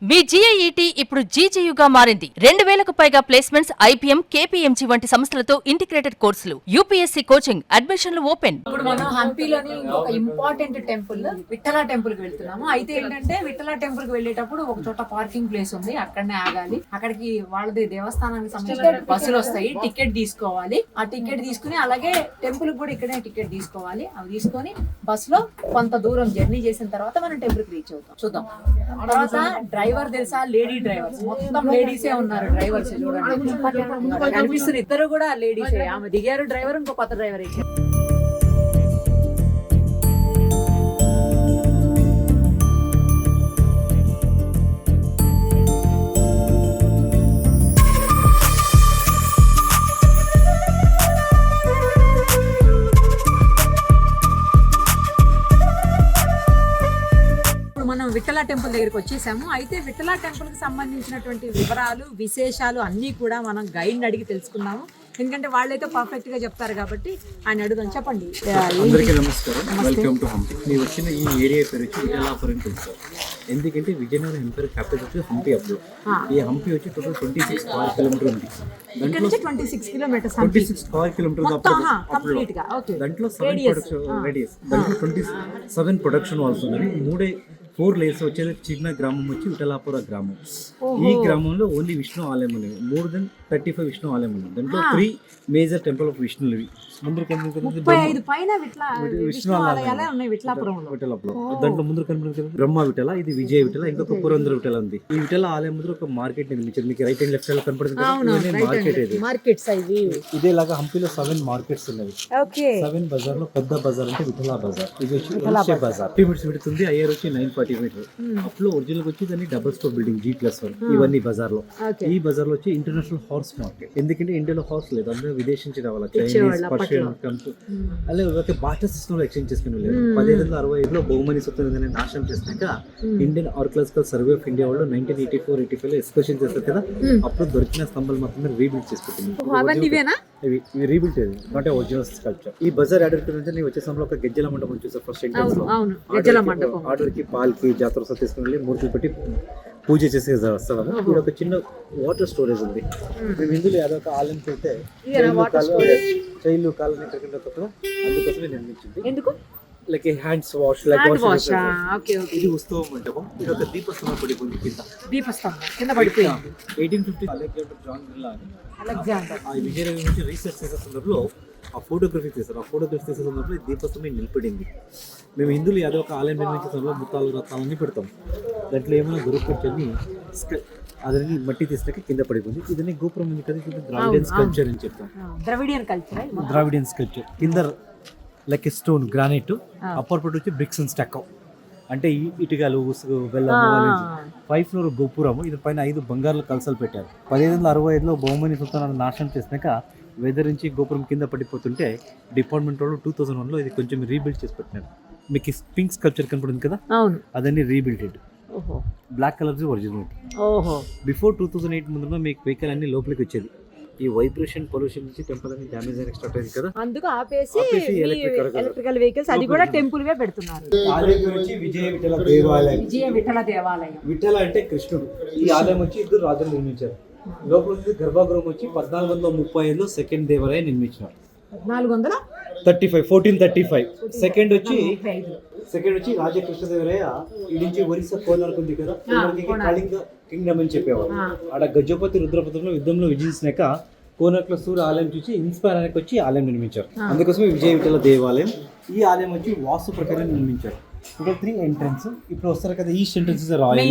మీ GIET ఇప్పుడు GGUగా మారింది. 2000కు పైగా ప్లేస్మెంట్స్, IPM, KPMG వంటి సంస్థలతో ఇంటిగ్రేటెడ్ కోర్సులు, UPSC కోచింగ్, అడ్మిషన్లు ఓపెన్. ఇప్పుడు మనం హంపీలోని ఇంకొక ఇంపార్టెంట్ టెంపుల్ విఠల టెంపుల్ కి వెళ్తున్నాము. అయితే ఏంటంటే విఠల టెంపుల్ కి వెళ్ళేటప్పుడు ఒక చోట పార్కింగ్ ప్లేస్ ఉంది, అక్కడనే ఆగాలి. అక్కడికి వాళ్ళది దేవస్థానానికి సంబంధించిన బస్సులు వస్తాయి, టికెట్ తీసుకోవాలి. ఆ టికెట్ తీసుకుని అలాగే టెంపుల్ కూడా ఇక్కడే టికెట్ తీసుకోవాలి. అవి తీసుకొని బస్ లో కొంత దూరం జర్నీ చేసిన తర్వాత మనం టెంపుల్ కి రీచ్ అవుతాం. చూద్దాం. తర్వాత డ్రైవర్ తెలుసా, లేడీ డ్రైవర్స్ మొత్తం లేడీసే ఉన్నారు. డ్రైవర్స్ చూడండి కనిపిస్తున్న ఇద్దరు కూడా లేడీసే. ఆమె దిగారు డ్రైవర్, ఇంకో కొత్త డ్రైవర్ ఎక్కారు. మనం విఠల టెంపుల్ దగ్గరికి వచ్చేసాము. అయితే విఠల టెంపుల్ కి సంబంధించినటువంటి వివరాలు, విశేషాలు అన్నీ కూడా మనం గైడ్ని అడిగి తెలుసుకున్నాము. ఎందుకంటే వాళ్ళైతే పర్ఫెక్ట్ గా చెప్తారు కాబట్టి ఆయన అడుగుదాం. చెప్పండి. అందరికీ నమస్కారం, వెల్కమ్ టు హంపి. మీరు వచ్చిన ఈ ఏరియా పేరు వచ్చి విఠలాపురం తెలుసు. ఎందుకంటే విజయనగరం ఎంపైర్ క్యాపిటల్ వచ్చి హంపి. అప్పుడు ఈ హంపి వచ్చి టోటల్ 26 స్క్వేర్ కిలోమీటర్ ఉంది. దాంట్లో 26 కిలోమీటర్స్ దాంట్లో 7 ప్రొడక్షన్ రేడియస్, దాంట్లో 27 ప్రొడక్షన్ వాల్స్ ఉన్నాయి. 4 లేయర్స్ వచ్చేది. చిన్న గ్రామం వచ్చి విఠలాపుర గ్రామం. ఈ గ్రామంలో ఓన్లీ విష్ణు ఆలయం ఉన్నాయి. మోర్ దెన్ 35 విష్ణు ఆలయం ఉన్నాయి. దాంట్లో 3 major temple of విష్ణువి. Vishnu Vithalapuram. దాంట్లో ముందు కనిపించే బ్రహ్మ విఠల, ఇది విజయ విఠల, ఇంకొక పురంధర విఠల ఉంది. ఈ విఠల ఆలయం ముందు ఒక మార్కెట్ నిర్మించారు. మీకు రైట్ అండ్ లెఫ్ట్ సైడ్ కనపడుతుంది మార్కెట్. ఇది ఇదేలాగా హంపీలో 7 మార్కెట్స్ ఉన్నాయి. 7 బజార్ లో పెద్ద బజార్ అంటే విఠల బజార్. ఇది వచ్చి బజార్ 50 మీటర్స్ విడుతుంది. ఐఆర్ వచ్చి 940 మీటర్. అప్పుడు ఒరిజినల్ వచ్చి దాన్ని డబుల్ స్టోర్ బిల్డింగ్ G+1. ఇవన్నీ బజార్ లో. ఈ బజార్ లో వచ్చి ఇంటర్నేషనల్ హార్స్ మార్కెట్. ఎందుకంటే ఇండియాలో హార్స్ లేదు, అందరూ విదేశీ నుంచి రావాలి. చైనీస్, పర్షియన్, అలాగే బాటర్ సిస్టమ్ లో ఎక్స్చేంజ్ చేసుకుని వెళ్ళారు. 1565లో బహుమని సొత్తుని నాశనం చేసినాక Indian archaeological survey of India వాళ్ళు 1984-85 లో ఎక్స్కర్షన్ చేస్తారు కదా, అప్పుడు దొరికిన స్తంభాలు మాత్రమే రీబిల్డ్ చేసుకుంటుంది. ఇవి రీబిల్డ్ అంటే ఒరిజినల్ స్కల్ప్చర్. ఈ బజార్ ఆర్డర్ నుంచి నేను వచ్చే సమయంలో ఒక గెజ్జల మండపం చూసారు. ఫస్ట్ ఎంట్రన్స్ లో ఆర్డర్ కి పాల్కి జాతర తీసుకుని వెళ్ళి మూర్తులు పెట్టి పూజ చేసే వస్తాము. ఇక్కడ ఒక చిన్న వాటర్ స్టోరేజ్ ఉంది. మేము ఇందులో అదొక ఆలయంకి వెళ్తే చైల్డ్ కాలనీ అందుకోసమే నిర్మించింది. లైక్ హ్యాండ్స్ వాష్, లైక్ ఇది ఉత్సవ మంటపం. ఇది ఒక దీపస్తంభం పడిపోయింది కింద. 1850 అలెగ్జాండర్ జాన్ బిర్లా అని విజయనగరం నుంచి రీసెర్చ్ చేసే సందర్భంలో ఆ ఫోటోగ్రఫీ చేశారు. ఆ ఫోటోగ్రఫీ చేసే సందర్భంలో దీపస్తంభం నిలబడింది. మేము హిందువులు ఏదో ఒక ఆలయం నిర్మించే సమయంలో ముత్తాలు రత్నాలన్నీ పెడతాం. దాంట్లో ఏమైనా దొరుకుతుంది అదని మట్టి తీసినాక కింద పడిపోయింది. ఇదని గోపురం ఉంది కదా, ద్రావిడియన్ స్కల్ప్చర్ అని చెప్తాం. ద్రావిడియన్ స్కల్ప్చర్ కింద like stone, granite, upper part వచ్చి బ్రిక్స్ అండ్ స్టక్కో అంటే ఇటుకలు, ఉసుగు, బెల్లము. 5 ఫ్లోర్ గోపురము. ఇది పైన 5 బంగారు కలసాలు పెట్టారు. 1565లో బహుమని సుల్తాన్ నాశనం చేసినాక వెదర్ నుంచి గోపురం కింద పడిపోతుంటే డిపార్ట్మెంట్ వాళ్ళు 2001లో ఇది కొంచెం రీబిల్డ్ చేసి పెట్టినారు. మీకు పింక్ స్కల్ప్చర్ కనపడుతుంది కదా, అదన్నీ rebuilded. Black colour original. Before 2008 ముందులో మీకు వెహికల్ అన్ని లోపలికి వచ్చేది. ఈ వైబ్రేషన్, పొల్యూషన్ నుంచి టెంపుల్ అని డ్యామేజ్ అయిన స్టార్ట్ అయింది కదా, అందుకు ఆపేసి ఎలక్ట్రికల్ వెహికల్స్ అది కూడా టెంపుల్ వే పెడుతున్నారు. ఆలయం గురించి విజయ విఠల దేవాలయం. విఠల అంటే కృష్ణుడు. ఈ ఆలయం వచ్చి 2 రాజులు నిర్మించారు. లోపల గర్భగృహం వచ్చి 1435లో సెకండ్ దేవాలయం నిర్మించారు. 1435. సెకండ్ వచ్చి రాజకృష్ణదేవరాయ ఈ నుంచి ఒరిస్సా కోనార్క్ ఉంది కదా, కళింగ కింగ్డమ్ అని చెప్పేవారు. ఆడ గజపతి రుద్రపతిలో యుద్ధంలో విజయించినాక కోనార్క్ లో సూర్య ఆలయం చూసి ఇన్స్పైర్ అనేది వచ్చి ఆలయం నిర్మించారు. అందుకోసమే విజయ విఠల దేవాలయం. ఈ ఆలయం వచ్చి వాస్తు ప్రకారం నిర్మించారు. ఇక్కడ 3 ఎంట్రన్స్. ఇప్పుడు వస్తారు కదా, east entrance is royal,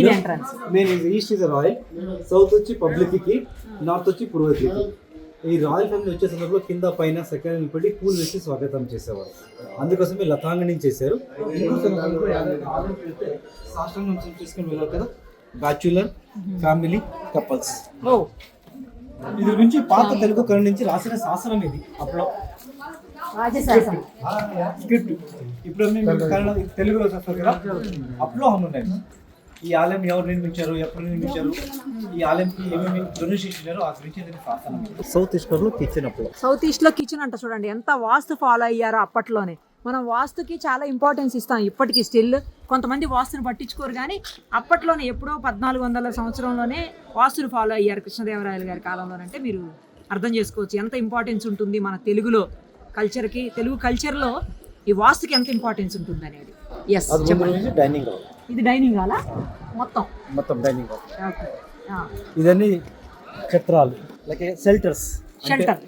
main east is royal, south వచ్చి పబ్లిక్ కి, నార్త్ వచ్చి పురోహితులకి. ఈ రాయల్ ఫ్యామిలీ వచ్చే సందర్భంలో కింద పైన సెకండ్ పెట్టి పూలు వేసి స్వాగతం చేసేవారు. అందుకోసమే లతాంగణి చేశారు. తీసుకుని వెళ్ళారు కదా, బ్యాచులర్, ఫ్యామిలీ, కపుల్స్. ఇది గురించి పాత తెలుగు కళ నుంచి రాసిన శాసనం ఇది. అప్పుడు స్క్రిప్ట్ ఇప్పుడు తెలుగులో వస్తారు కదా, అప్పుడు ఉన్నాయి. ఈ ఆలయం ఎవరు నిర్మించారు, ఎప్పుడు నిర్మించారు, ఈ ఆలయంకి ఏమేమి డొనేషన్ ఇచ్చారో ఆ గురించి సౌత్ ఈస్ట్ లో కిచెన్. అప్పుడు సౌత్ ఈస్ట్ లో కిచెన్ అంట. చూడండి ఎంత వాస్తు ఫాలో అయ్యారో అప్పట్లోనే. మనం వాస్తుకి చాలా ఇంపార్టెన్స్ ఇస్తాం ఇప్పటికీ స్టిల్. కొంతమంది వాస్తుని పట్టించుకోరు, కానీ అప్పట్లోనే ఎప్పుడో 1400 సంవత్సరంలోనే వాస్తుని ఫాలో అయ్యారు కృష్ణదేవరాయలు గారి కాలంలోనంటే మీరు అర్థం చేసుకోవచ్చు ఎంత ఇంపార్టెన్స్ ఉంటుంది మన తెలుగులో కల్చర్కి, తెలుగు కల్చర్లో ఈ వాస్తుకి ఎంత ఇంపార్టెన్స్ ఉంటుంది అనేది. ఎస్, డైనింగ్ హాల్, ఇది డైనింగ్ హాలా మొత్తం డైనింగ్ హాల్. ఓకే, ఇదన్నీ ఛత్రాలు, లైక్ షెల్టర్స్. షెల్టర్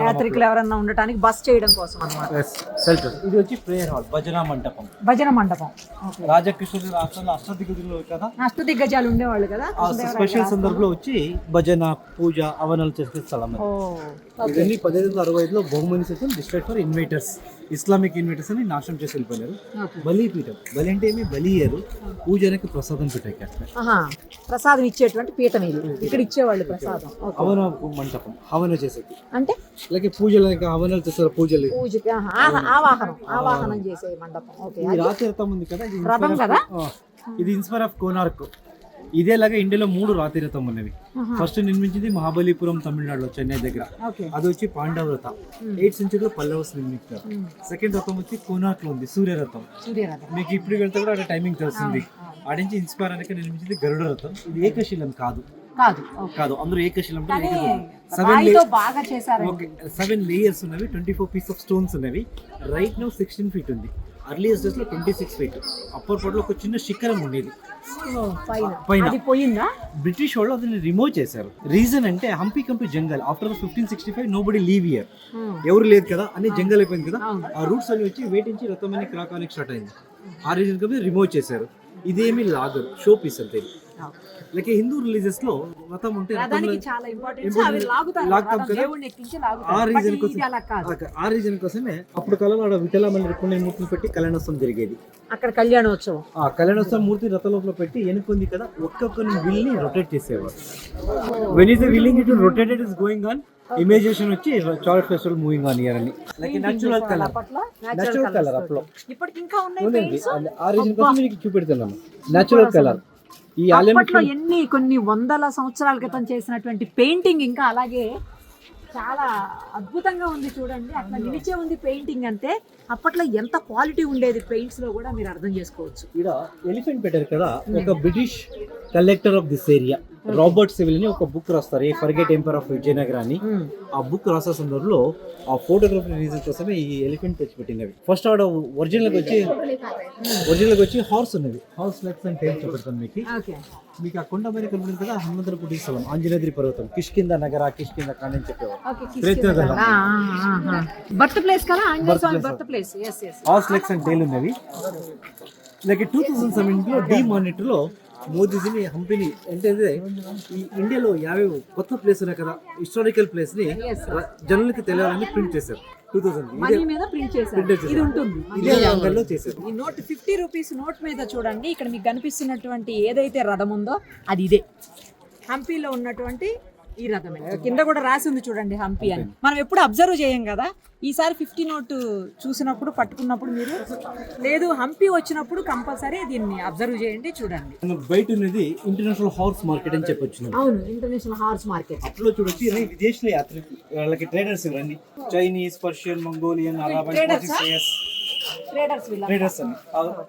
యాత్రికులు ఎవరన్నా ఉండటానికి బస్ చేయడం కోసం అన్నమాట. షెల్టర్. ఇది వచ్చి ప్రేయర్ హాల్, భజన మంటపం. రాజకృష్ణుడు రాష్ట్రంలో అష్టదిగ్గజాలు కదా, అష్టదిగ్గజాలు ఉండేవాళ్ళు కదా. స్పెషల్ సందర్భంలో వచ్చి భజన, పూజ, హవనాలు చేసే స్థలం. ఇవన్నీ 1565లో Bahmani session district for invaders, Islamic invaders అని నాశనం చేసి వెళ్ళిపోయారు. బలిపీఠం, బలి అంటే ఏమి, బలియరు పూజనికి ప్రసాదం పెట్టాక ప్రసాదం ఇచ్చేటువంటి పీఠం ఇది, ఇక్కడ ఇచ్చేవాళ్ళు ప్రసాదం. హవన మంటపం, హవన చేసేది అంటే లైక్ పూజలు, హవనాలు చేస్తారు, పూజలు, పూజకి ఆవాహనం చేసే మండపం. ఓకే, ఈ రాతి రథం ఉంది కదా, రథం కదా, ఇది ఇన్స్పైర్ ఆఫ్ కోనార్క్. ఇదేలాగా ఇండియాలో 3 రాతి రథం ఉన్నవి. ఫస్ట్ నిర్మించింది మహాబలిపురం, తమిళనాడులో, చెన్నై దగ్గర. అది వచ్చి పాండవ రథం, 8th సెంచరీలో పల్లవస్ నిర్మించారు. సెకండ్ రథం వచ్చి కోనార్క్ లో ఉంది, సూర్యరథం. మీకు ఇప్పుడు వెళ్తే కూడా అక్కడ టైమింగ్ తెలిసింది. ఆడ నుంచి ఇన్స్పైర్ అనక నిర్మించింది గరుడ రథం. ఇది ఏకశిలం కాదు, అందరూ ఏకశిలం. 7 లేయర్స్ ఉన్నవి, 24 పీస్ ఆఫ్ స్టోన్స్ ఉన్నవి. రైట్ నౌ 16 feet ఉంది. అర్లియస్ట్ డేస్ లో 26 feet. అప్పర్ పార్ట్ లో ఒక చిన్న శిఖరం ఉండేది పైన. బ్రిటిష్ వాళ్ళు అతన్ని రిమూవ్ చేశారు. రీజన్ అంటే హంపి కంపి jungle. After 1565 nobody leave here, ఎవరు లేదు కదా అని జంగల్ అయిపోయింది కదా. ఆ రూట్స్ అన్ని వచ్చి వేటించి రథం అని క్రాకానికి స్టార్ట్ అయింది. ఆ రీజన్ కంపి రిమూవ్ చేశారు. ఇదేమి లాగర్, షో పీస్ అంతే. లైక్ హిందూ రిలీజియస్ లో రథం ఉంటే లాగుతాం కదా. ఆ రీజన్ కోసమే అప్పుడు కాలంలో విఠలమని కొన్ని మూర్తులు పెట్టి కళ్యాణోత్సవం జరిగేది. అక్కడ కళ్యాణోత్సవం, ఆ కళ్యాణోత్సవం మూర్తి రథ లోపల పెట్టి ఎనుకుంది కదా, ఒక్కొక్కరిని విల్ని రొటేట్ చేసేవారు. When is the willing it rotated is going on, imagination వచ్చి chart festival moving on year అని. లైక్ నేచురల్ కలర్ అప్పుడు ఇప్పటికి ఇంకా ఉన్నాయి. ఆ రీజన్ కోసం మీకు చూపెడుతున్నాము. నేచురల్ కలర్ ఈ అప్పట్లో కొన్ని వందల సంవత్సరాల క్రితం చేసినటువంటి పెయింటింగ్ ఇంకా అలాగే చాలా అద్భుతంగా ఉంది చూడండి. అట్లా నిలిచే ఉంది పెయింటింగ్. అంతే అప్పట్లో ఎంత క్వాలిటీ ఉండేది పెయింట్స్ లో కూడా మీరు అర్థం చేసుకోవచ్చు. ఇక్కడ ఎలిఫెంట్ పెట్టారు కదా, ఒక British collector of this area Robert civil అని ఒక బుక్ రాస్తారు, ఏ ఫర్గెట్ ఎంపైర్ ఆఫ్ విజయనగర అని. ఆ బుక్ రాసే సందర్భంలో ఆ ఫోటోగ్రఫీ రీజన్ కోసమే ఈ ఎలిఫెంట్ తెచ్చిపెట్టినవి. ఫస్ట్ ఆడ ఒరిజినల్గా వచ్చి హార్స్ ఉన్నది. హార్స్ లెగ్స్ అంటే ఏం చూపెడతాను మీకు. ఆ కొండ మీద కనబడింది కదా, హనుమంతపుటి స్థలం, ఆంజనేద్రి పర్వతం, కిష్కింద నగర, కిష్కింద కాండి అని చెప్పేవారు. హార్స్ లెగ్స్ అండ్ టైల్ ఉన్నవి. లైక్ 2007లో డి మానిటర్ లో మోదీజీని హంపిని అంటే ఈ ఇండియాలో 50 కొత్త ప్లేస్ ఉన్నాయి కదా, హిస్టారికల్ ప్లేస్ ని జనాలకి తెలియాలని ప్రింట్ చేశారు. 2000 చేశారు. ఈ నోట్ 50 రూపీస్ నోట్ మీద చూడండి, ఇక్కడ మీకు కనిపిస్తున్నటువంటి ఏదైతే రథం ఉందో అది ఇదే హంపీలో ఉన్నటువంటి ఈ రథమే. కింద కూడా రాసి ఉంది చూడండి హంపి అని. మనం ఎప్పుడు అబ్జర్వ్ చేయం కదా. ఈసారి 50 నోట్ చూసినప్పుడు పట్టుకున్నప్పుడు మీరు లేదు హంపి వచ్చినప్పుడు కంపల్సరీ దీన్ని అబ్జర్వ్ చేయండి, చూడండి. బయట ఉన్నది ఇంటర్నేషనల్ హార్స్ మార్కెట్ అని చెప్పొచ్చు. అవును, ఇంటర్నేషనల్ హార్స్ మార్కెట్. అప్పుడు చూడొచ్చు విదేశీ యాత్రికులు, వాళ్ళకి ట్రేడర్స్ ఇవన్నీ చైనీస్, పర్షియన్, మంగోలియన్, అరబన్, ట్రేడర్స్ అని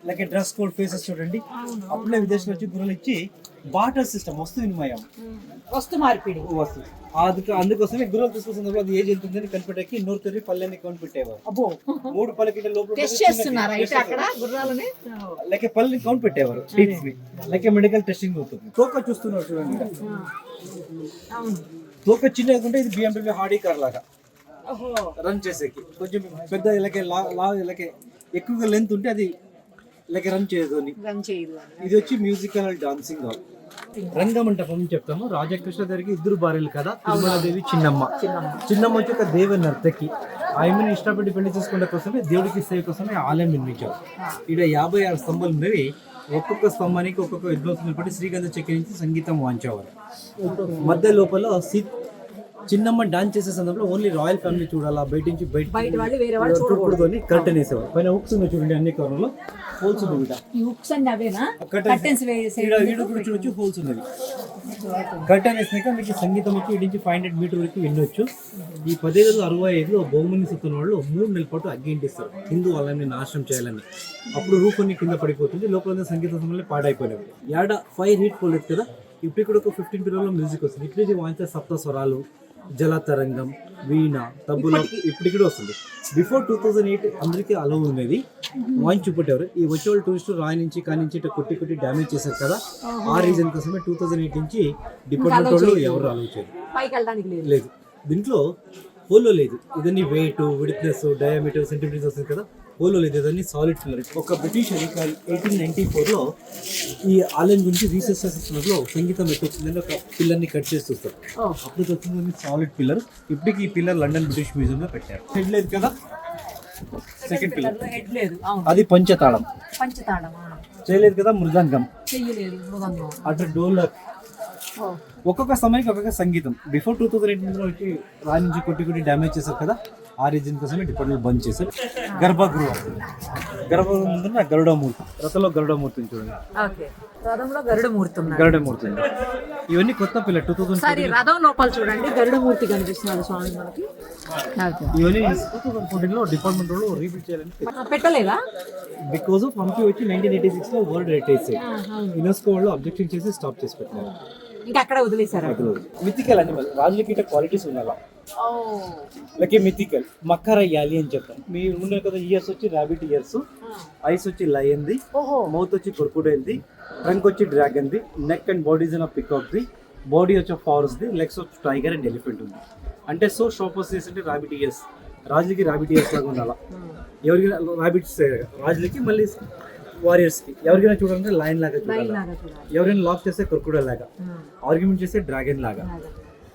లైక్ డ్రెస్ కోడ్ ఫేసెస్ చూడండి. అప్పుడే విదేశాలు వచ్చి గుర్రలు ఇచ్చి బాటర్ సిస్టమ్, వస్తు వినిమయం, వస్తు మార్పిడి, అందుకోసమే గుర్రలు తీసుకొస్తున్నప్పుడు అది ఏజ్ ఎంత ఉందని కనిపెట్టకి నోరు తెరి పల్లెని కౌంట్ పెట్టేవారు. 3 పల్లె లోపల లైక్ పల్లెని కౌంట్ పెట్టేవారు. లైక్ మెడికల్ టెస్టింగ్ అవుతుంది. తోక చూస్తున్నారు చూడండి, తోక చిన్నగా ఉంటే ఇది BMW హాడీ కార్ లాగా రన్ చేసేకి. కొంచెం పెద్ద ఇలాగే ఎక్కువగా లెంత్ ఉంటే అది ఇలాగే రన్ చేయదు. ఇది వచ్చి మ్యూజికల్ అండ్ డాన్సింగ్ హాల్. రంగమంటపం చెప్తాము. రాజకృష్ణ గారికి 2 భార్యలు కదా, తిరుమలదేవి, చిన్నమ్మ. చిన్నమ్మ వచ్చి ఒక దేవ నర్తకి. ఆమెను ఇష్టపడి పెళ్లి చేసుకునే కోసమే, దేవుడికి సేవ కోసమే ఆలయం నిర్మించారు. ఇక్కడ 56 స్తంభాలు ఉన్నవి. ఒక్కొక్క స్తంభానికి ఒక్కొక్క విద్వాంసులు పట్టి శ్రీగంధ చక్రించి సంగీతం వాంచేవారు. మధ్య లోపల చిన్నమ్మ డాన్స్ చేసే సందర్భంలో ఓన్లీ రాయల్ ఫ్యామిలీ చూడాలా, బయట నుంచి బయట కర్టెన్ వేసేవారు. పైన హుక్స్ ఉన్నాయి చూడండి అన్ని కార్నర్లో. హోల్స్ ఉన్నవి ఇట. ఈ హుక్స్ అన్ని అవేనా కర్టన్స్ కర్టెన్స్ ఈడ కూడా చూడొచ్చు హోల్స్ ఉన్నవి. కర్టన్ వేసినాక మీకు సంగీతం వచ్చి ఇటు నుంచి 500 మీటర్ వరకు వినొచ్చు. ఈ 1565లో బహుమని సుతున్న వాళ్ళు 3 నెలల పాటు అగ్గింటిస్తారు హిందూ వాళ్ళని నాశనం చేయాలని. అప్పుడు రూఫ్ అన్ని కింద పడిపోతుంది, లోపల సంగీత సమయంలో పాడైపోయినవి. యాడ 5 హీట్ పోలేదు కదా, ఇప్పుడు కూడా ఒక 15 పీరియడ్లో మ్యూజిక్ వస్తుంది. ఇట్లే వాయించే సప్త స్వరాలు, జల తరంగం, వీణ, తబ్బుల ఇప్పటికి కూడా వస్తుంది. బిఫోర్ 2008 అందరికీ అలవ్ ఉండేది, వాయిన్ చూపెట్టారు. ఈ వచ్చేవాళ్ళు టూరిస్టు రాయి నుంచి కానించి ఇట్లా కొట్టి డ్యామేజ్ చేశారు కదా, ఆ రీజన్ కోసమే 2008 నుంచి డిపార్ట్మెంట్ వాళ్ళు ఎవరు అలవ్ చేయరు. పైకి వెళ్ళడానికి లేదు. లేదు దీంట్లో హోల్లో లేదు. ఇదన్నీ వెయిట్, విడ్త్నెస్, డయామీటర్, సెంటీమీటర్స్ వస్తుంది కదా, హోల్లో లేదు. ఇదన్నీ సాలిడ్ పిల్లర్. ఒక బ్రిటిష్ అధికారి 1894లో ఈ ఆలయం గురించి రీసెర్చ్ చేస్తున్నప్పుడు సంగీతం ఎట్టొచ్చిందని ఒక పిల్లర్ని కట్ చేసి చూస్తారు. అప్పుడు వచ్చింది సాలిడ్ పిల్లర్. ఇప్పటికి ఈ పిల్లర్ లండన్ బ్రిటిష్ మ్యూజియంలో పెట్టారు. హెడ్ లేదు కదా, సెకండ్ పిల్లర్ హెడ్ లేదు. అది పంచతాళం. పంచతాళం చేయలేదు కదా, మృదంగం చెయ్యలేదు. మృదంగం అటు డోలక్. ఒక్కొక్క సమయానికి ఒక్కొక్క సంగీతం. బిఫోర్ 2008 వచ్చి రాయి నుంచి కొట్టి డ్యామేజ్ చేశారు కదా, ఆ రీజన్ కోసమే డిపార్ట్మెంట్ బంద్ చేశారు. గర్భగృహం ముందున్న గరుడమూర్తి, రథంలో గరుడమూర్తిని చూడండి. రథంలో గరుడమూర్తి ఉన్నాడు. గరుడమూర్తి ఇవన్నీ కొత్త పిల్లలు 2000 రథం లోపల చూడండి గరుడమూర్తి కనిపిస్తున్నాడు స్వామి మనకి. ఇవన్నీ 2014లో డిపార్ట్మెంట్ వాళ్ళు రీబిల్డ్ చేయాలని పెట్టలేదా? బికాజ్ ఆఫ్ హంపి వచ్చి 1986లో వరల్డ్ హెరిటేజ్ సైట్, యునెస్కో వాళ్ళు అబ్జెక్షన్ చేసి స్టాప్ చేసి పెట్టారు. ఇంకా అక్కడ వదిలేశారు. మిథికల్ అనిమల్, రాజులకి ఇట్లా క్వాలిటీస్ ఉండాలా. లైక్ మిథికల్ మక్కర యాలి అని చెప్తాం. మీరు ఉన్నాయి కదా, ఇయర్స్ వచ్చి ర్యాబిట్ ఇయర్స్, ఐస్ వచ్చి లయన్ది, మౌత్ వచ్చి క్రొకోడైల్ది, ట్రంక్ వచ్చి డ్రాగన్ది, నెక్ అండ్ బాడీస్ ఆఫ్ పికాక్ది, బాడీ వచ్చి ఫారెస్ట్ది, లెగ్స్ వచ్చి టైగర్ అండ్ ఎలిఫెంట్ ఉంది. అంటే సో షాపర్స్ అంటే ర్యాబిట్ ఇయర్స్, రాజులకి ర్యాబిట్ ఇయర్స్ లాగా ఉండాలా. ఎవరికైనా ర్యాబిట్స్ రాజులకి, మళ్ళీ వారియర్స్కి ఎవరికైనా చూడాలంటే లయన్ లాగా చూడాలి, ఎవరైనా లాక్ చేస్తే క్రొకోడైల్ లాగా, ఆర్గ్యుమెంట్ చేస్తే డ్రాగన్ లాగా,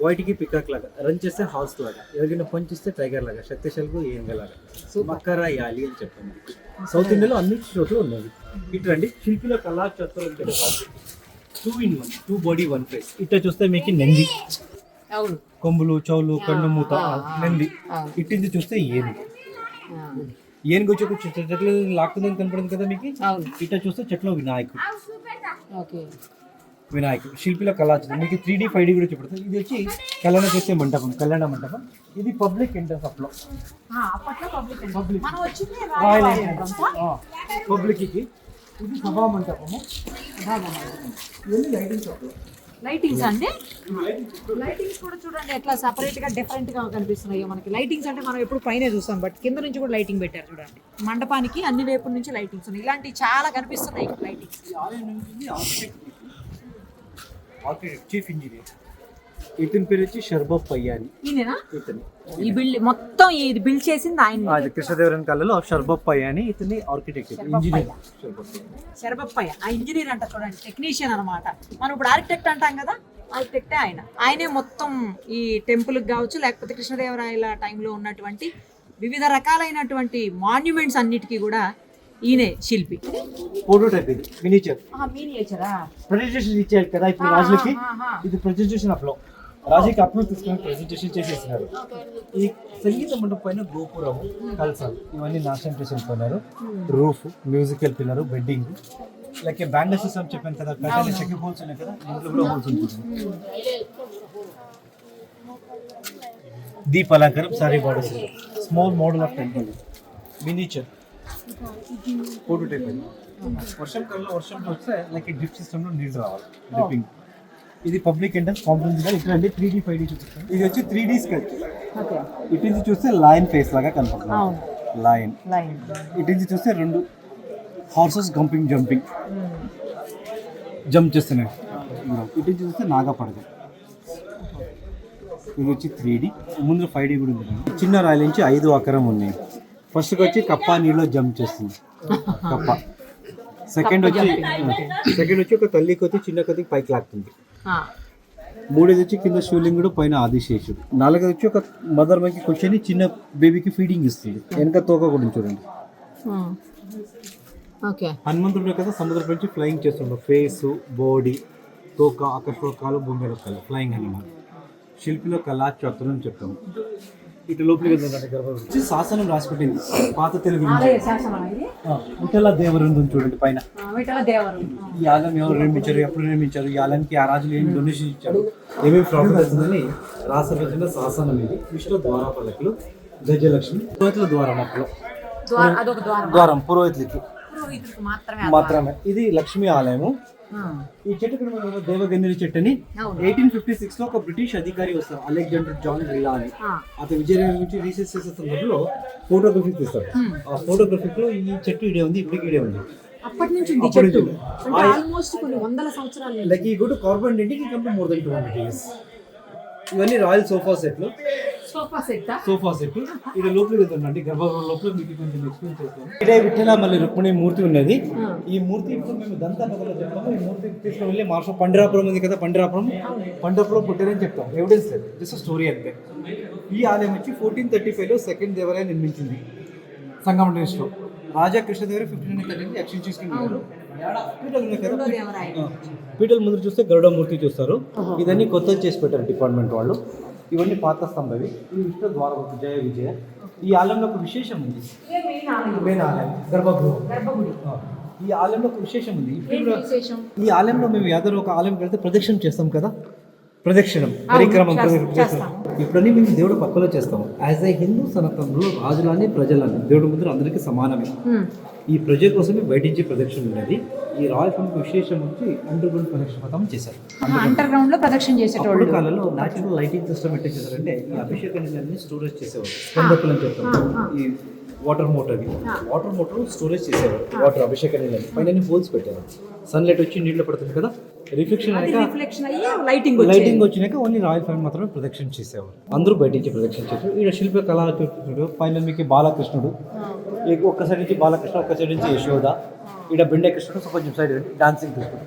వైట్కి పికాక్ లాగా, రన్ చేస్తే హార్స్ లాగా, ఎవరికైనా పంచ్ చేస్తే టైగర్ లాగా, శక్తిశాలకు ఏనుగలాగా. సో మక్కర యాలి అని చెప్పండి. సౌత్ ఇండియాలో అన్ని చోట్ల ఉన్నది. ఇటు రండి, శిల్పిలో కళా చత్రం 2 in 1, 2 body 1 face. ఇట్లా చూస్తే మీకు నంది, కొమ్ములు, చౌలు, కన్ను మూత, నంది. ఇట్టింది చూస్తే ఏనుగు. ఏనుగు వచ్చి ఒక చెట్లు లాక్కుందని కనపడింది కదా మీకు. ఇట్లా చూస్తే చెట్లో వినాయకుడు. వినాయకుడు శిల్పిలో కళాచిత్రం మీకు 3D 5D కూడా చూపెడుతుంది. ఇది వచ్చి కళ్యాణ చేసే మంటపం, కళ్యాణ మంటపం. ఇది పబ్లిక్ ఎంట్రన్స్ అప్లో పబ్లిక్కి. ఇది సభా మంటపము. ఇవన్నీ లైటింగ్స్ అప్లో. లైటింగ్స్ అండి, లైటింగ్స్ కూడా చూడండి ఎట్లా సపరేట్ గా డిఫరెంట్ గా కనిపిస్తున్నాయి మనకి. లైటింగ్స్ అంటే మనం ఎప్పుడు పైన చూస్తాం, బట్ కింద నుంచి కూడా లైటింగ్ పెట్టారు చూడండి. మండపానికి అన్ని వైపుల నుంచి లైటింగ్స్ ఉన్నాయి. ఇలాంటివి చాలా కనిపిస్తున్నాయి లైటింగ్స్. ఆర్కిటెక్ట్ చీఫ్ ఇంజనీర్ ఇతని పేరు వచ్చి షర్బప్పయ్య అని. ఈయనేనా? ఈ బిల్డ్ మొత్తం ఇది బిల్డ్ చేసింది ఆయన. కృష్ణదేవరాయల కాలంలో షర్బప్పయ్య అని ఇతని ఆర్కిటెక్ట్ ఇంజనీర్. శరబప్పయ్య ఆ ఇంజనీర్ అంట చూడండి, టెక్నీషియన్ అనమాట. మనం ఇప్పుడు ఆర్కిటెక్ట్ అంటాం కదా, ఆర్కిటెక్టే ఆయన. ఆయనే మొత్తం ఈ టెంపుల్కి కావచ్చు, లేకపోతే కృష్ణదేవరాయల టైంలో ఉన్నటువంటి వివిధ రకాలైనటువంటి మాన్యుమెంట్స్ అన్నిటికీ కూడా ఈయనే శిల్పి. ఫోటోటైప్ ఇది, మినియేచర్. మినియేచరా? ప్రెజెంటేషన్ ఇచ్చారు కదా ఇప్పుడు రాజులకి, ఇది ప్రెజెంటేషన్ అప్లో రాజుకి అప్లో తీసుకొని ప్రెజెంటేషన్ చేసేస్తున్నారు. ఈ సంగీత మండపం పైన గోపురము, కల్సాలు ఇవన్నీ నాశనం చేసి వెళ్ళిపోయినారు. Roof, musical pillar, bedding, like band system చెప్పాను కదా, కట్టెలు చెక్కి హోల్స్ ఉన్నాయి కదా, ఇంట్లో కూడా హోల్స్ ఉంటుంది. దీపాలంకరం, sari borders, small model of temple, miniature photo type. వర్షం కాలంలో వర్షం వస్తే లైక్ డ్రిప్ సిస్టమ్ లో నీళ్ళు రావాలి, డ్రిప్పింగ్. ఇది పబ్లిక్ ఎంట్రన్స్ కాంప్లెక్స్ గా. ఇక్కడ 3D 5D చూపిస్తాను. ఇది వచ్చి 3D స్కెచ్. ఇటు నుంచి చూస్తే లయన్ ఫేస్ లాగా కనపడుతుంది, లయన్. ఇటు నుంచి చూస్తే 2 హార్సెస్ జంపింగ్ జంప్ చేస్తున్నాయి. ఇటు నుంచి చూస్తే నాగపడగ. ఇది వచ్చి 3D, ముందు 5D కూడా ఉంది. చిన్న రాయల నుంచి 5 ఆకారం ఉన్నాయి. ఫస్ట్ వచ్చి కప్ప నీళ్ళలో జంప్ చేస్తుంది, కప్ప. సెకండ్ వచ్చి ఒక తల్లికి వచ్చి చిన్న కొద్దికి పైకి లాక్తుంది. 3ది వచ్చి కింద శివలింగుడు, పైన ఆదిశేషుడు. 4ది వచ్చి ఒక మదర్ మైకి కూర్చొని చిన్న బేబీకి ఫీడింగ్ ఇస్తుంది. వెనక తోక కూడా చూడండి. హనుమంతుడు కదా సముద్రం నుంచి ఫ్లయింగ్ చేస్తుండ్రు. ఫేసు, బాడీ, తోక, ఆకాశంలో కాలు, భూమిలో కాలు, ఫ్లయింగ్ అన్నమాట. శిల్పిలో కళా చతురం చెప్తాము. ఇటు లోపలికి వెళ్తుందండి గర్భగుడి శాసనం రాసి పెట్టింది పాత తెలుగు నుంచి. ఆలయ శాసనం ఇది. విఠల దేవరు ఉంది చూడండి పైన. విఠల దేవరు. ఈ ఆలయం ఎవరు నిర్మించారు, ఎప్పుడు నిర్మించారు, ఈ ఆలయానికి ఆ రాజులు ఏమి డొనేషన్ ఇచ్చారు, ఏమేమి ప్రాఫిట్ వస్తుందని రాసిన శాసనం ఇది. విష్ణు ద్వారపాలకులు గజలక్ష్మి పురోహితుల ద్వారం అప్పుడు అదొక ద్వారం. ద్వారం పురోహితులకి పురోహితులకు మాత్రమే. ఇది లక్ష్మీ ఆలయము. ఈ చెట్టు దేవగన్నేరు చెట్టు అని 1856 లో ఒక బ్రిటిష్ అధికారి వస్తారు, అలెగ్జాండర్ జాన్ రిలా అని. అతను విజయనగరం నుంచి రీసెర్చ్ చేసే సందర్భంలో ఫోటోగ్రఫీ తీస్తారు. ఆ ఫోటోగ్రఫీలో ఈ చెట్టు ఇడే ఉంది, ఇప్పటికి ఇడే ఉంది. అప్పటి నుంచి ఉంది చెట్టు. అంటే ఆల్మోస్ట్ కొన్ని వందల సంవత్సరాలు. లైక్ ఈ good carbon dating come to more than 200 years. ఇవన్నీ రాయల్ సోఫా సెట్లు. సోఫా సెట్ ఇక్కడ లోపలికి వెళ్తుందండి. గర్భగృహం లోపల మీకు కొంచెం ఎక్స్ప్లెయిన్ చేస్తాను. ఇదే విఠల మళ్ళీ రుక్మిణి మూర్తి ఉన్నది. ఈ మూర్తి ఇప్పుడు మేము దంతా కథలో చెప్తాము. ఈ మూర్తి తీసుకుని వెళ్ళి మార్షల్ పండిరాపురం ఉంది కదా, పండిరాపురం పుట్టారని చెప్తాం. ఎవిడెన్స్ లేదు, జస్ట్ స్టోరీ అంతే. ఈ ఆలయం వచ్చి 1435 లో సెకండ్ దేవరాయ నిర్మించింది సంగమనేశ్వరం. రాజా కృష్ణదేవరాయ 1530 యాక్షన్ చేసుకున్నారు. పీటల ముందు చూస్తే గరుడ మూర్తి చూస్తారు. ఇదన్నీ కొత్త చేసి పెట్టారు డిపార్ట్మెంట్ వాళ్ళు. ఇవన్నీ పాత స్తంభవి. ఈ విష్ణు ద్వారం జయ విజయ. ఈ ఆలయంలో ఒక విశేషం ఉంది. మెయిన్ ఆలయం గర్భగృహం. ఈ ఆలయంలో ఒక విశేషం ఉంది. ఈ ఆలయంలో మేము యాదవ్ ఒక ఆలయంకి వెళ్తే ప్రదక్షిణం చేస్తాం కదా, పరిక్రమం. ఇప్పుడన్నీ మేము దేవుడు పక్కలో చేస్తాము. యాజ్ ఏ హిందూ సనాతనంలో రాజులని ప్రజలని దేవుడి ముందు అందరికీ సమానమే. ఈ ప్రజల కోసమే బయట నుంచి ప్రదక్షిణ ఉండేది. ఈ రాయల్ ఫండ్ విశేషం వచ్చి అండర్ గ్రౌండ్ ప్రదక్షిణ చేశారు. అండర్ గ్రౌండ్ లో ప్రదక్షిణ చేసేటోళ్ళు. కాలంలో నేచురల్ లైటింగ్ సిస్టమ్ ఎట్లా చేశారంటే ఈ అభిషేక నీళ్ళని స్టోరేజ్ చేసేవారు. స్కందకులు అని చెప్తారు. ఈ వాటర్ మోటార్ స్టోరేజ్ చేసేవారు. వాటర్ అభిషేక నీళ్ళని పైన హోల్స్ పెట్టారు. సన్లైట్ వచ్చి నీళ్ళు పడుతుంది కదా, రిఫ్లెక్షన్ లైటింగ్ వచ్చినాక ఓన్లీ రాయల్ ఫ్యామిలీ మాత్రమే ప్రదక్షిణ చేసేవారు. అందరూ బయట నుంచి ప్రదక్షిణ చేశారు. ఇక్కడ శిల్ప కళాకృష్ణుడు, పైన మీకు బాలకృష్ణుడు, ఒక్క సైడ్ నుంచి బాలకృష్ణ, ఒక్క సైడ్ నుంచి యశోద, ఇక్కడ బెండే కృష్ణుడు, సో కొంచెం సైడ్ డాన్సింగ్ కృష్ణుడు.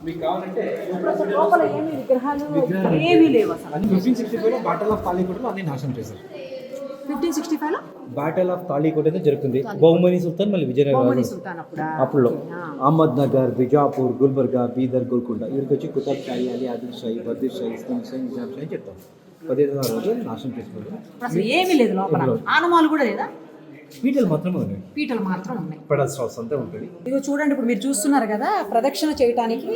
మీకు కావాలంటే 1565 లో బాటల్ ఆఫ్ తాళికోటలో అన్ని నాశనం చేశారు. 1565 లో బ్యాటిల్ ఆఫ్ తాళికోట అయితే జరుగుతుంది. బహుమని సుల్తాన్ మళ్ళీ విజయనగరం అప్పుడు అహ్మద్ నగర్, బిజాపూర్, గుల్బర్గా, బీదర్, గోల్కొండ ఇక్కడికి వచ్చి కుతుబ్ షాహీ, అలీ ఆదిల్ షాహీ, బదీర్ షాహీ, ఇస్లాం షాహీ, నిజాం షాహీ చెప్తాం. 15వ రోజు నాశనం చేసుకుంటాం. అసలు ఏమీ లేదు లోపల. ఆనమాలు కూడా లేదా? పీటలు మాత్రమే ఉన్నాయి. పీటలు మాత్రం ఉన్నాయి. పెడల్స్ హౌస్ అంతా ఉంటుంది. ఇదిగో చూడండి, ఇప్పుడు మీరు చూస్తున్నారు కదా, ప్రదక్షిణ చేయడానికి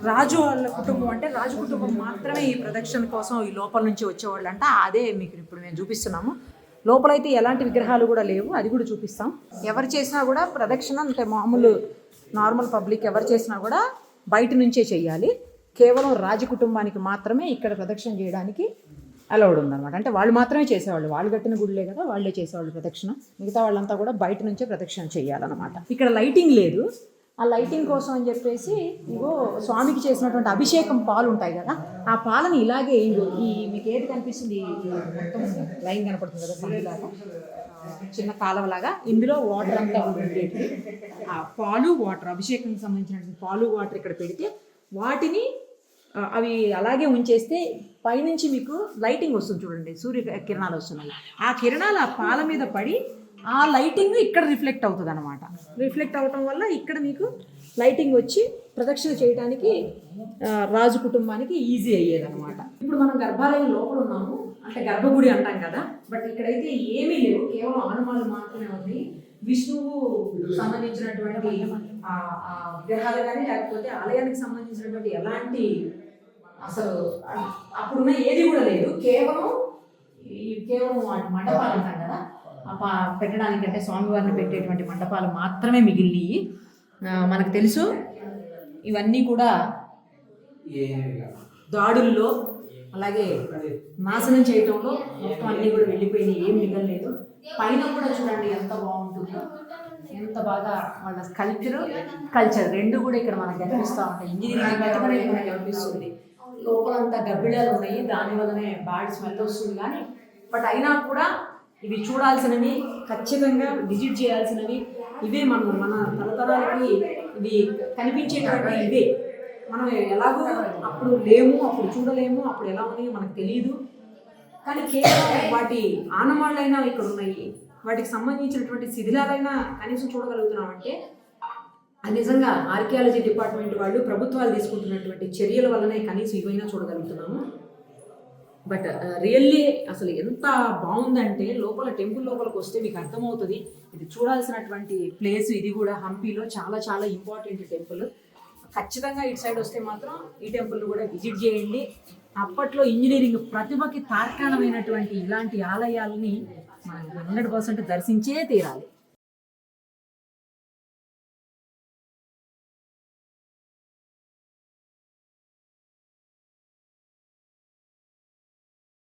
రాజు వాళ్ళ కుటుంబం, అంటే రాజు కుటుంబం మాత్రమే ఈ ప్రదక్షిణ కోసం ఈ లోపల నుంచి వచ్చేవాళ్ళు అంట. అదే మీకు ఇప్పుడు మేము చూపిస్తున్నాము. లోపలైతే ఎలాంటి విగ్రహాలు కూడా లేవు, అది కూడా చూపిస్తాం. ఎవరు చేసినా కూడా ప్రదక్షిణ అంటే మామూలు నార్మల్ పబ్లిక్ ఎవరు చేసినా కూడా బయట నుంచే చేయాలి. కేవలం రాజ కుటుంబానికి మాత్రమే ఇక్కడ ప్రదక్షిణ చేయడానికి అలౌడ్ ఉందన్నమాట. అంటే వాళ్ళు మాత్రమే చేసేవాళ్ళు, వాళ్ళు కట్టిన గుడిలే కదా, వాళ్ళే చేసేవాళ్ళు ప్రదక్షిణ. మిగతా వాళ్ళంతా కూడా బయట నుంచే ప్రదక్షిణ చేయాలన్నమాట. ఇక్కడ లైటింగ్ లేదు. ఆ లైటింగ్ కోసం అని చెప్పేసి ఇగో స్వామికి చేసినటువంటి అభిషేకం పాలు ఉంటాయి కదా, ఆ పాలని ఇలాగే ఈ మీకు ఏది కనిపిస్తుంది, మొత్తం లైన్ కనపడుతుంది కదా, సందులాగా చిన్న కాలువలాగా, ఇందులో వాటర్ అంతా ఉండేది. ఆ పాలు వాటర్, అభిషేకంకి సంబంధించినటువంటి పాలు వాటర్ ఇక్కడ పెడితే వాటిని అవి అలాగే ఉంచేస్తే పైనుంచి మీకు లైటింగ్ వస్తుంది చూడండి, సూర్య కిరణాలు వస్తున్నాయి. ఆ కిరణాలు ఆ పాల మీద పడి ఆ లైటింగ్ ఇక్కడ రిఫ్లెక్ట్ అవుతుంది అనమాట. రిఫ్లెక్ట్ అవటం వల్ల ఇక్కడ మీకు లైటింగ్ వచ్చి ప్రదక్షిణ చేయడానికి రాజు కుటుంబానికి ఈజీ అయ్యేదన్నమాట. ఇప్పుడు మనం గర్భాలయం లోపల ఉన్నాము, అంటే గర్భగుడి అంటాం కదా, బట్ ఇక్కడైతే ఏమీ లేవు, కేవలం ఆనమాలు మాత్రమే ఉన్నాయి. విష్ణువు సంబంధించినటువంటి విగ్రహాలు కానీ లేకపోతే ఆలయానికి సంబంధించినటువంటి ఎలాంటి అసలు అప్పుడున్న ఏది కూడా లేదు. కేవలం వాటి మండపాలు అంటాం కదా, పెట్టడానికి అంటే స్వామివారిని పెట్టేటువంటి మండపాలు మాత్రమే మిగిలి. మనకు తెలుసు ఇవన్నీ కూడా దాడుల్లో అలాగే నాశనం చేయటంలో మొత్తం అన్నీ కూడా వెళ్ళిపోయినాయి, ఏం మిగలలేదు. పైన కూడా చూడండి ఎంత బాగుంటుందో, ఎంత బాగా వాళ్ళ కల్చర్ రెండు కూడా ఇక్కడ మనకు కనిపిస్తూ ఉంటాయి. ఇంజనీరింగ్ అనేది మనకు కనిపిస్తుంది. లోపలంతా గబ్బిడాలు ఉన్నాయి, దానివల్లనే బ్యాడ్ స్మెల్ వస్తుంది. కానీ బట్ అయినా కూడా ఇవి చూడాల్సినవి, ఖచ్చితంగా విజిట్ చేయాల్సినవి ఇవే. మన తరతరాలకి ఇవి కనిపించేటువంటి ఇవే. మనం ఎలాగో అప్పుడు లేము, అప్పుడు చూడలేము, అప్పుడు ఎలా ఉన్నాయో మనకు తెలియదు. కానీ కేవలం వాటి ఆనమాళ్ళైనా ఇక్కడ ఉన్నాయి, వాటికి సంబంధించినటువంటి శిథిలాలైనా కనీసం చూడగలుగుతున్నామంటే అది నిజంగా ఆర్కియాలజీ డిపార్ట్మెంట్ వాళ్ళు ప్రభుత్వాలు తీసుకుంటున్నటువంటి చర్యల వల్లనే కనీసం ఇవైనా చూడగలుగుతున్నాము. బట్ రియల్లీ అసలు ఎంత బాగుందంటే లోపల టెంపుల్ లోపలికి వస్తే మీకు అర్థమవుతుంది. ఇది చూడాల్సినటువంటి ప్లేస్. ఇది కూడా హంపీలో చాలా చాలా ఇంపార్టెంట్ టెంపుల్. ఖచ్చితంగా ఇటు సైడ్ వస్తే మాత్రం ఈ టెంపుల్ కూడా విజిట్ చేయండి. అప్పట్లో ఇంజనీరింగ్ ప్రతిభకి తార్కాణమైనటువంటి ఇలాంటి ఆలయాలని మనం 100% దర్శించే తీరాలి.